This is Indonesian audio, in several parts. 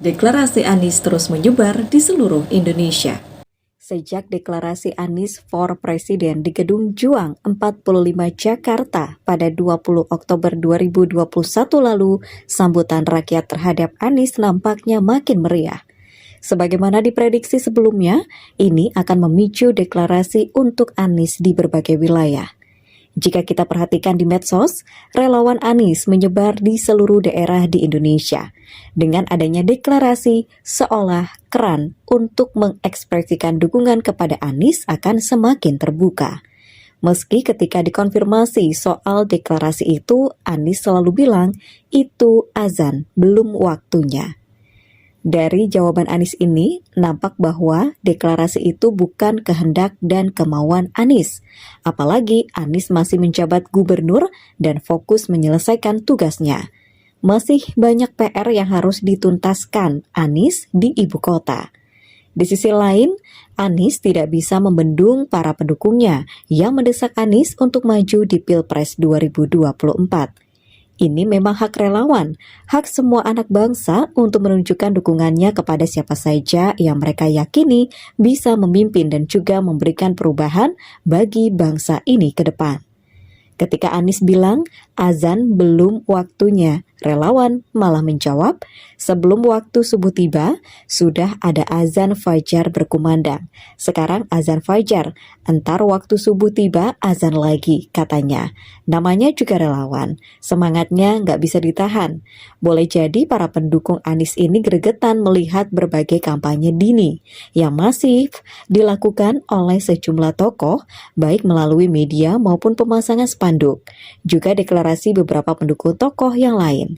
Deklarasi Anies terus menyebar di seluruh Indonesia. Sejak deklarasi Anies for Presiden di Gedung Juang 45 Jakarta pada 20 Oktober 2021 lalu, sambutan rakyat terhadap Anies nampaknya makin meriah. Sebagaimana diprediksi sebelumnya, ini akan memicu deklarasi untuk Anies di berbagai wilayah. Jika kita perhatikan di medsos, relawan Anies menyebar di seluruh daerah di Indonesia. Dengan adanya deklarasi, seolah keran untuk mengekspresikan dukungan kepada Anies akan semakin terbuka. Meski ketika dikonfirmasi soal deklarasi itu, Anies selalu bilang, itu azan, belum waktunya. Dari jawaban Anies ini, nampak bahwa deklarasi itu bukan kehendak dan kemauan Anies. Apalagi Anies masih menjabat gubernur dan fokus menyelesaikan tugasnya. Masih banyak PR yang harus dituntaskan Anies di ibu kota. Di sisi lain, Anies tidak bisa membendung para pendukungnya yang mendesak Anies untuk maju di Pilpres 2024. Ini memang hak relawan, hak semua anak bangsa untuk menunjukkan dukungannya kepada siapa saja yang mereka yakini bisa memimpin dan juga memberikan perubahan bagi bangsa ini ke depan. Ketika Anies bilang, azan belum waktunya, relawan malah menjawab, sebelum waktu subuh tiba, sudah ada azan fajar berkumandang. Sekarang azan fajar, entar waktu subuh tiba, azan lagi, katanya. Namanya juga relawan, semangatnya nggak bisa ditahan. Boleh jadi para pendukung Anies ini gregetan melihat berbagai kampanye dini yang masif dilakukan oleh sejumlah tokoh, baik melalui media maupun pemasangan spanduk, juga deklarasi beberapa pendukung tokoh yang lain.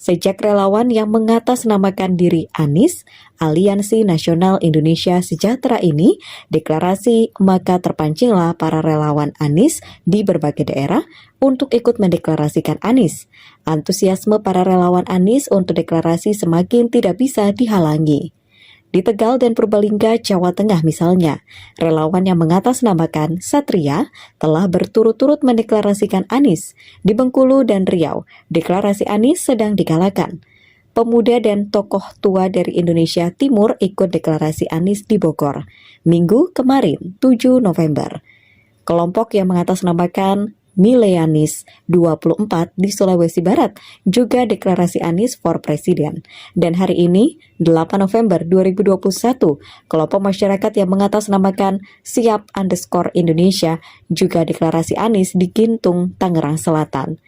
Sejak relawan yang mengatasnamakan diri Anies, Aliansi Nasional Indonesia Sejahtera ini deklarasi, maka terpancinglah para relawan Anies di berbagai daerah untuk ikut mendeklarasikan Anies. Antusiasme para relawan Anies untuk deklarasi semakin tidak bisa dihalangi. Di Tegal dan Purbalingga, Jawa Tengah misalnya, relawan yang mengatasnamakan Satria telah berturut-turut mendeklarasikan Anies. Di Bengkulu dan Riau, deklarasi Anies sedang digalakan. Pemuda dan tokoh tua dari Indonesia Timur ikut deklarasi Anies di Bogor, Minggu kemarin, 7 November. Kelompok yang mengatasnamakan Mileanis 24 di Sulawesi Barat juga deklarasi Anies for Presiden. Dan hari ini, 8 November 2021, kelompok masyarakat yang mengatasnamakan Siap_Indonesia juga deklarasi Anies di Gintung, Tangerang Selatan.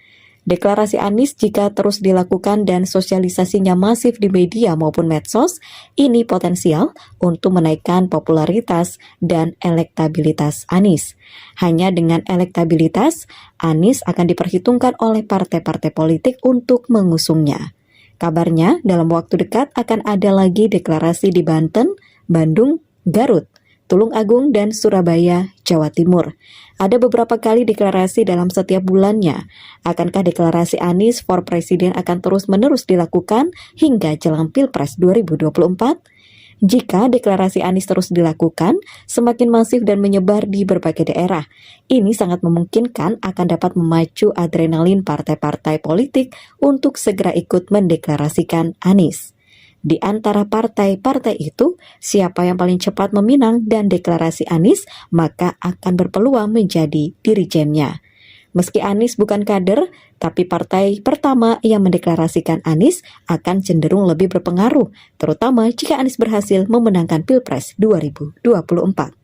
Deklarasi Anies jika terus dilakukan dan sosialisasinya masif di media maupun medsos, ini potensial untuk menaikkan popularitas dan elektabilitas Anies. Hanya dengan elektabilitas, Anies akan diperhitungkan oleh partai-partai politik untuk mengusungnya. Kabarnya dalam waktu dekat akan ada lagi deklarasi di Banten, Bandung, Garut, Tulung Agung, dan Surabaya, Jawa Timur. Ada beberapa kali deklarasi dalam setiap bulannya. Akankah deklarasi Anies for Presiden akan terus-menerus dilakukan hingga jelang Pilpres 2024? Jika deklarasi Anies terus dilakukan, semakin masif dan menyebar di berbagai daerah, ini sangat memungkinkan akan dapat memacu adrenalin partai-partai politik untuk segera ikut mendeklarasikan Anies. Di antara partai-partai itu, siapa yang paling cepat meminang dan deklarasi Anies, maka akan berpeluang menjadi dirijennya. Meski Anies bukan kader, tapi partai pertama yang mendeklarasikan Anies akan cenderung lebih berpengaruh, terutama jika Anies berhasil memenangkan Pilpres 2024.